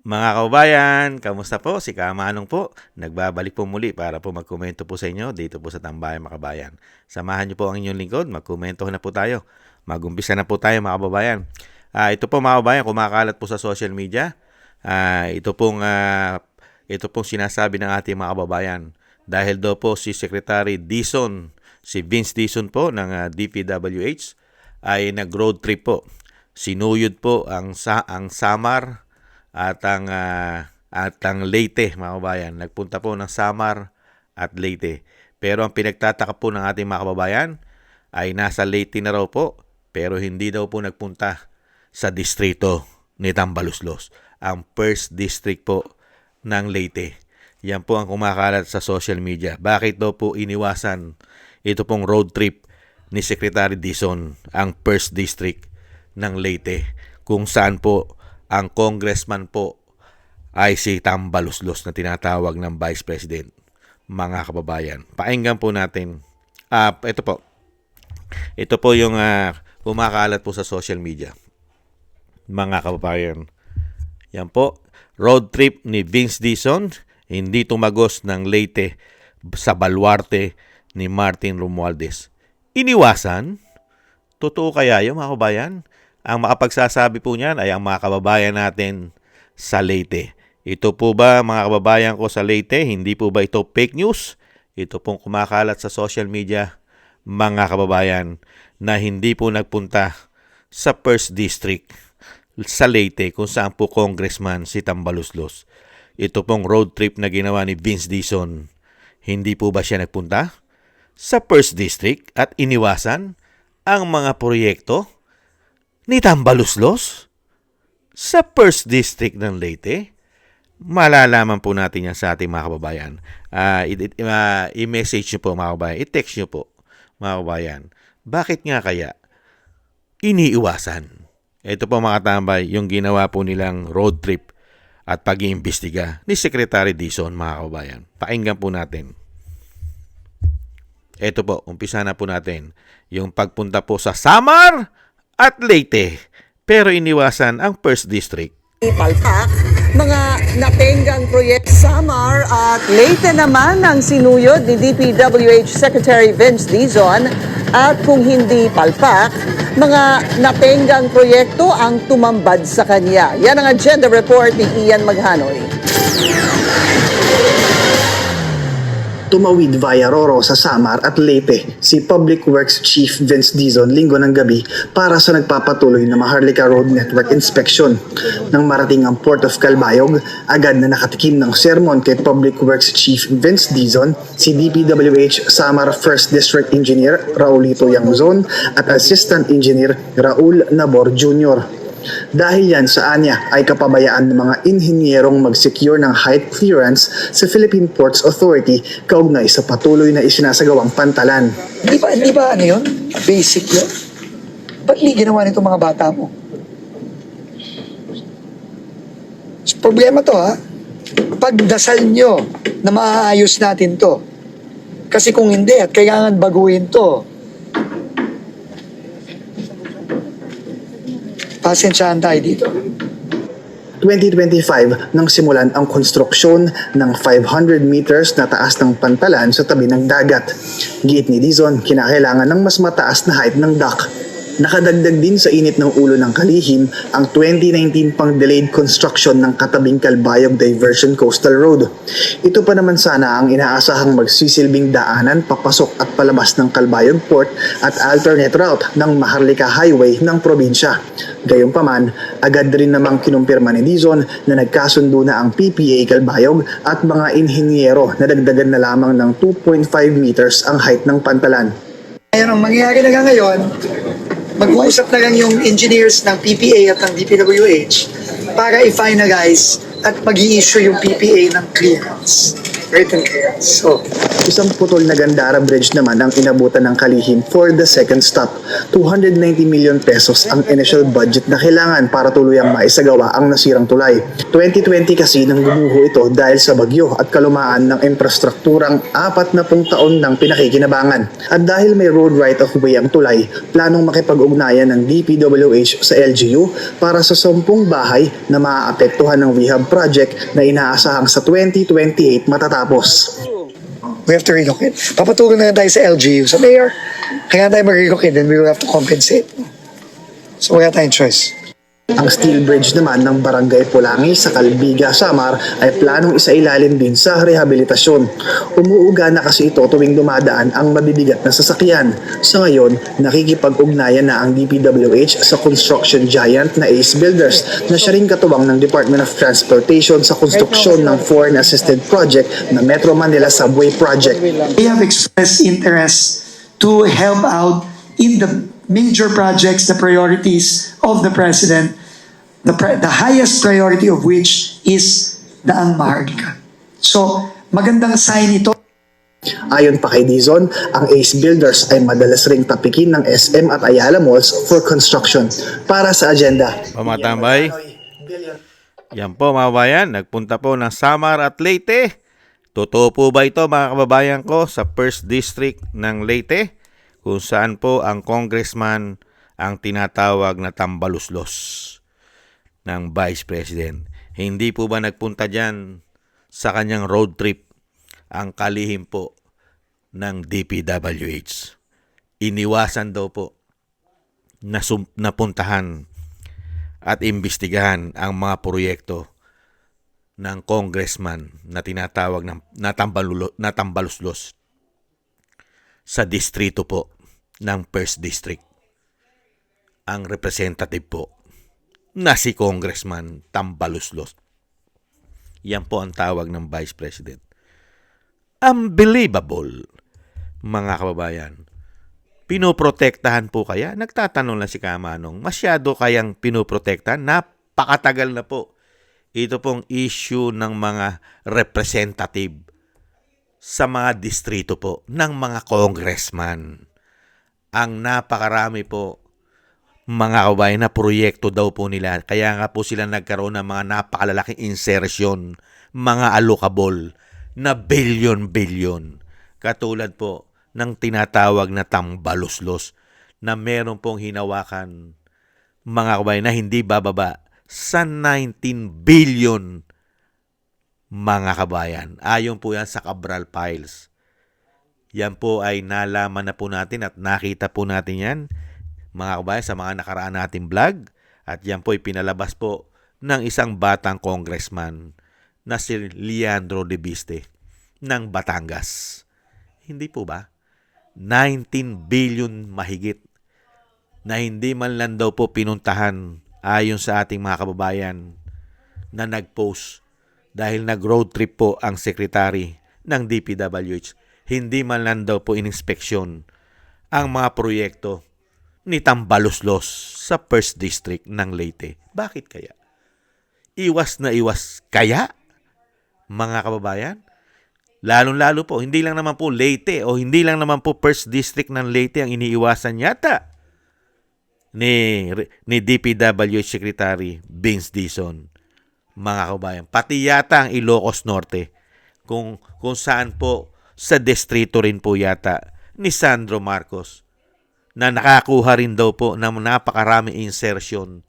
Mga kababayan, kamusta po? Si Kamanong po. Nagbabalik po muli para po magkomento po sa inyo dito po sa Tambayan Makabayan. Samahan niyo po ang inyong lingkod, magkomento na po tayo. Magumpisa na po tayo mga kababayan. Ito po mga kababayan, kumakalat po sa social media. Ito pong sinasabi ng ating mga kababayan. Dahil daw po si Secretary Dizon, si Vince Dizon po ng DPWH ay nag-road trip po. Sinuyod po ang Samar at ang Leyte, mga kababayan. Nagpunta po ng Samar at Leyte. Pero ang pinagtataka po ng ating mga kababayan ay nasa Leyte na raw po, pero hindi daw po nagpunta sa distrito ni Tambaluslos, ang first district po ng Leyte. Yan po ang kumakalat sa social media. Bakit daw po iniwasan ito pong road trip ni Secretary Dizon, ang first district ng Leyte, kung saan po ang congressman po ay si Tambaluslos na tinatawag ng Vice President. Mga kababayan, pakinggan po natin. Ito po yung kumakalat po sa social media. Mga kababayan, yan po, road trip ni Vince Dizon, hindi tumagos ng Leyte sa baluarte ni Martin Romualdez. Iniwasan? Totoo kaya yun, mga kababayan? Ang makapagsasabi po niyan ay ang mga kababayan natin sa Leyte. Ito po ba, mga kababayan ko sa Leyte, hindi po ba ito fake news? Ito pong kumakalat sa social media, mga kababayan, na hindi po nagpunta sa first district sa Leyte kung saan po congressman si Tambaluslos. Ito pong road trip na ginawa ni Vince Dizon, hindi po ba siya nagpunta sa first district at iniwasan ang mga proyekto ni Tambaluslos sa first district ng Leyte? Malalaman po natin yan sa ating mga kababayan. I-message nyo po, mga kababayan. I-text nyo po, mga kababayan. Bakit nga kaya iniiwasan? Ito po, mga tambay, yung ginawa po nilang road trip at pag-iimbestiga ni Secretary Dizon, mga kababayan. Pakinggan po natin. Ito po, umpisa na po natin. Yung pagpunta po sa Samar at Leyte, pero iniwasan ang first district. Palpak, mga napenggang proyekto Samar at Leyte naman ang sinuyod ni DPWH Secretary Vince Dizon, at kung hindi palpak, mga napenggang proyekto ang tumambad sa kanya. Yan ang agenda report ni Ian Maghanoy. Tumawid via Roro sa Samar at Leyte si Public Works Chief Vince Dizon linggo ng gabi para sa nagpapatuloy na Maharlika Road Network Inspection. Nang marating ang Port of Calbayog, agad na nakatikim ng sermon kay Public Works Chief Vince Dizon si DPWH Samar 1st District Engineer Raulito Yangzon at Assistant Engineer Raul Nabor Jr. Dahil yan sa anya ay kapabayaan ng mga inhinyerong mag-secure ng height clearance sa Philippine Ports Authority kaugnay sa patuloy na isinasagawang pantalan. Hindi ba ano yun? Basic yun? Ba't hindi ginawa nito mga bata mo? Problema to ha. Pagdasal nyo na maayos natin to. Kasi kung hindi at kailangan baguhin to, pasensyahan tayo dito. 2025 nang simulan ang konstruksyon ng 500 meters na taas ng pantalan sa tabi ng dagat. Giit ni Dizon, kinakailangan ng mas mataas na height ng dock. Nakadagdag din sa init ng ulo ng kalihim ang 2019 pang delayed construction ng katabing Calbayog Diversion Coastal Road. Ito pa naman sana ang inaasahang magsisilbing daanan papasok at palabas ng Calbayog Port at alternate route ng Maharlika Highway ng probinsya. Gayunpaman, agad rin namang kinumpirma ni Dizon na nagkasundo na ang PPA Calbayog at mga inhinyero na dagdagan na lamang ng 2.5 meters ang height ng pantalan. Ngayon, ang mangyayari na ngayon, mag-uusap na lang yung engineers ng PPA at ng DPWH para i-finalize at mag-i-issue yung PPA ng clearance. Great and clear. So, Isang putol na Gandara Bridge naman ang inabutan ng kalihim for the second stop. 290 million pesos ang initial budget na kailangan para tuluyang maisagawa ang nasirang tulay. 2020 kasi nang gumuho ito dahil sa bagyo at kalumaan ng infrastrukturang 40 taon ng pinakikinabangan. At dahil may road right of way ang tulay, planong makipag-ugnayan ng DPWH sa LGU para sa 10 bahay na maaapektuhan ng rehab project na inaasahang sa 2028 matatapos. we have to relocate. Papatugan na tayo sa LGU, sa mayor. Kaya tayo mag-relocate, then we will have to compensate. So wala tayong choice. Ang steel bridge naman ng Barangay Pulangi sa Calbiga, Samar ay planong isailalim din sa rehabilitasyon. Umuuga na kasi ito tuwing dumadaan ang mabibigat na sasakyan. Sa ngayon, nakikipag-ugnayan na ang DPWH sa construction giant na Ace Builders na siya rin katuwang ng Department of Transportation sa konstruksyon ng foreign assisted project na Metro Manila Subway Project. They have expressed interest to help out in the major projects, the priorities of the president, the highest priority of which is Daang Maharlika. So, magandang sign ito. Ayon pa kay Dizon, ang Ace Builders ay madalas ring tapikin ng SM at Ayala Malls for construction. Para sa agenda. Pamatambay. Yan po mga bayan, nagpunta po ng Samar at Leyte. Totoo po ba ito mga kababayan ko sa 1st District ng Leyte? Kung saan po ang congressman ang tinatawag na tambaluslos ng Vice President. Hindi po ba nagpunta dyan sa kanyang road trip ang kalihim po ng DPWH? Iniwasan daw po na napuntahan at imbestigahan ang mga proyekto ng congressman na tinatawag na tambaluslos sa distrito po ng 1st District. Ang representative po na si Congressman Tambaluslos. Yan po ang tawag ng Vice President. Unbelievable, mga kababayan. Pinoprotektahan po kaya? Nagtatanong lang si Kamanong, masyado kayang pinoprotektahan? Napakatagal na po. Ito pong issue ng mga representative sa mga distrito po ng mga congressman. Ang napakarami po mga kabayan na proyekto daw po nila. Kaya nga po sila nagkaroon ng mga napakalalaking insertion, mga allocable na billion-billion. Katulad po ng tinatawag na tambaluslos na meron pong hinawakan mga kabayan na hindi bababa sa 19 billion mga kabayan. Ayon po yan sa Cabral Files. Yan po ay nalaman na po natin at nakita po natin yan, mga kabayan, sa mga nakaraan nating vlog. At yan po ay pinalabas po ng isang batang congressman na si Leandro de Viste ng Batangas. Hindi po ba? 19 billion mahigit na hindi man lang daw po pinuntahan ayon sa ating mga kababayan na nag-post dahil nag-road trip po ang sekretary ng DPWH. Hindi man lang daw po ininspeksyon ang mga proyekto ni Tambaluslos sa 1st District ng Leyte. Bakit kaya? Iwas na iwas kaya, mga kababayan? Lalong-lalo po, hindi lang naman po Leyte o hindi lang naman po 1st District ng Leyte ang iniiwasan yata ni DPWH Secretary Vince Dizon, mga kababayan. Pati yata ang Ilocos Norte, kung saan po sa distrito rin po yata ni Sandro Marcos na nakakuha rin daw po ng napakarami insertion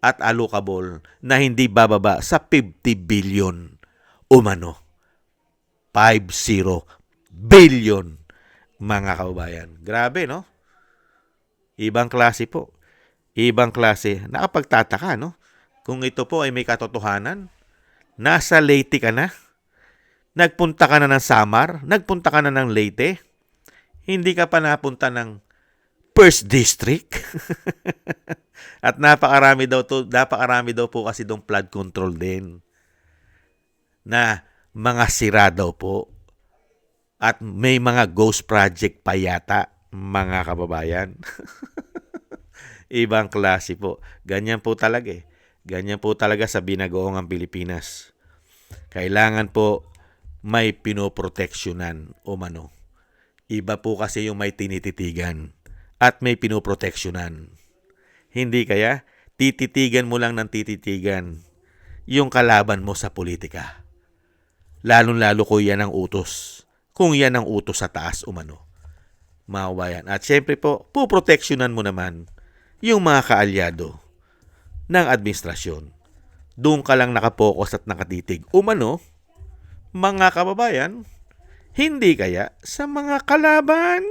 at allocable na hindi bababa sa 50 billion umano. 50 billion, mga kababayan. Grabe, no? Ibang klase po. Ibang klase. Nakapagtataka, no? Kung ito po ay may katotohanan, nasa Leyte ka na, nagpunta ka na ng Samar, nagpunta ka na ng Leyte, hindi ka pa napunta ng 1st District. At napakarami daw po kasi dong flood control din na mga sira daw po. At may mga ghost project pa yata, mga kababayan. Ibang klase po. Ganyan po talaga eh. Ganyan po talaga sa binagoong ang Pilipinas. Kailangan po may pinoproteksyonan o mano. Iba po kasi yung may tinititigan at may pinoproteksyonan. Hindi kaya tititigan mo lang ng tititigan yung kalaban mo sa politika. Lalong-lalo kung yan ang utos. Kung yan ang utos sa taas umano. Mga kabayan. At syempre po, puproteksyonan mo naman yung mga kaalyado ng administrasyon. Doon ka lang nakapokus at nakatitig. Umano, mga kababayan, hindi kaya sa mga kalaban.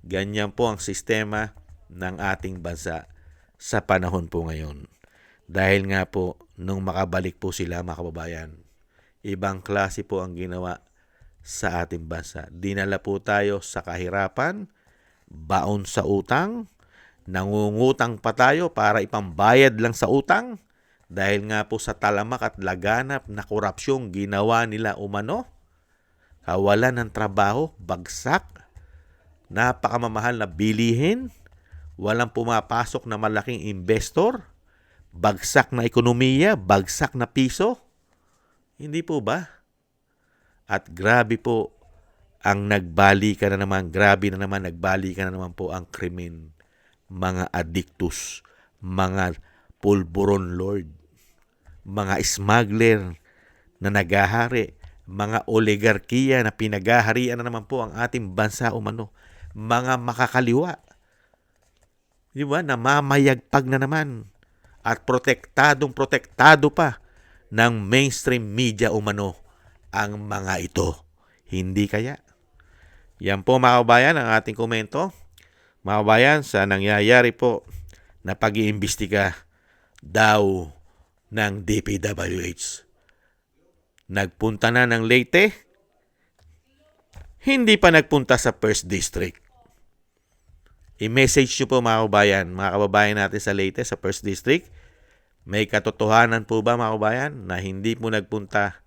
Ganyan po ang sistema ng ating bansa sa panahon po ngayon. Dahil nga po, nung makabalik po sila mga kababayan, ibang klase po ang ginawa sa ating bansa. Dinala po tayo sa kahirapan, baon sa utang, nangungutang pa tayo para ipambayad lang sa utang dahil nga po sa talamak at laganap na korupsyong ginawa nila umano. Kawalan ng trabaho, bagsak, napakamamahal na bilihin, walang pumapasok na malaking investor, bagsak na ekonomiya, bagsak na piso. Hindi po ba? At grabe po ang nagbalikan na naman, nagbalikan na naman po ang krimen. Mga addictus, mga pulburon lord, mga smuggler na nagahari, mga oligarkiya na pinagaharian na naman po ang ating bansa umano, mga makakaliwa. Di ba? Namamayagpag na naman at protektado pa ng mainstream media umano ang mga ito. Hindi kaya? Yan po mga kabayan ang ating komento. Mga kabayan, sa nangyayari po na pag-iimbestiga daw ng DPWH. Nagpunta na ng Leyte, hindi pa nagpunta sa 1st District. I-message nyo po mga kababayan natin sa Leyte, sa 1st District. May katotohanan po ba mga kababayan na hindi po nagpunta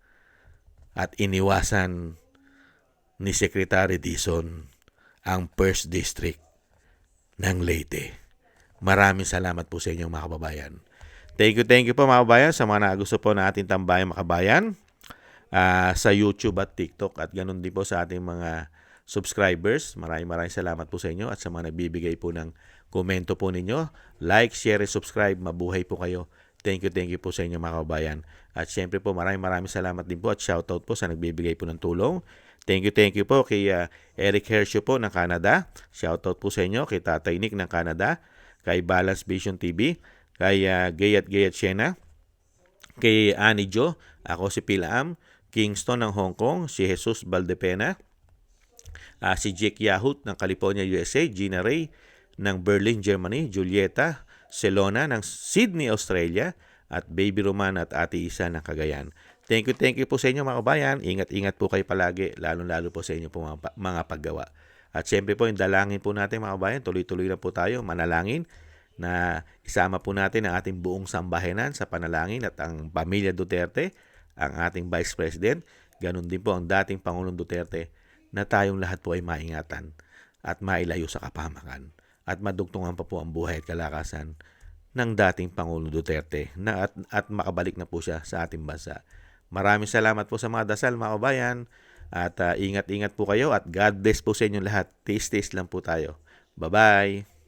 at iniwasan ni Secretary Dizon ang 1st District ng Leyte. Maraming salamat po sa inyo mga kababayan. Thank you po mga kababayan sa mga nagusto po na ating tambayang mga kababayan sa YouTube at TikTok at ganun din po sa ating mga subscribers. Maraming salamat po sa inyo at sa mga nagbibigay po ng komento po ninyo. Like, share, and subscribe. Mabuhay po kayo. Thank you po sa inyo mga kababayan. At syempre po maraming salamat din po at shoutout po sa nagbibigay po ng tulong. Thank you po kay Eric Hershio po ng Canada. Shoutout po sa inyo kay Tatay Nick ng Canada, kay Balance Vision TV, kay Gayat Siena, kay Annie Jo, ako si Pilam, Kingston ng Hong Kong, si Jesus Valdepena, si Jake Yahut ng California, USA, Gina Ray ng Berlin, Germany, Julieta Celona ng Sydney, Australia, at Baby Roman at Ate Isa ng Cagayan. Thank you po sa inyo mga kabayan. Ingat po kayo palagi, lalo po sa inyo po mga paggawa. At syempre po, yung dalangin po natin mga kabayan, tuloy-tuloy na po tayo, manalangin na isama po natin ang ating buong sambahanan sa panalangin at ang pamilya Duterte, ang ating Vice President, ganun din po ang dating Pangulong Duterte, na tayong lahat po ay maingatan at mailayo sa kapahamakan at madugtungan pa po ang buhay at kalakasan ng dating Pangulong Duterte at makabalik na po siya sa ating bansa. Maraming salamat po sa mga dasal mga kabayan at ingat po kayo at God bless po sa inyong lahat. Taste lang po tayo. Bye-bye!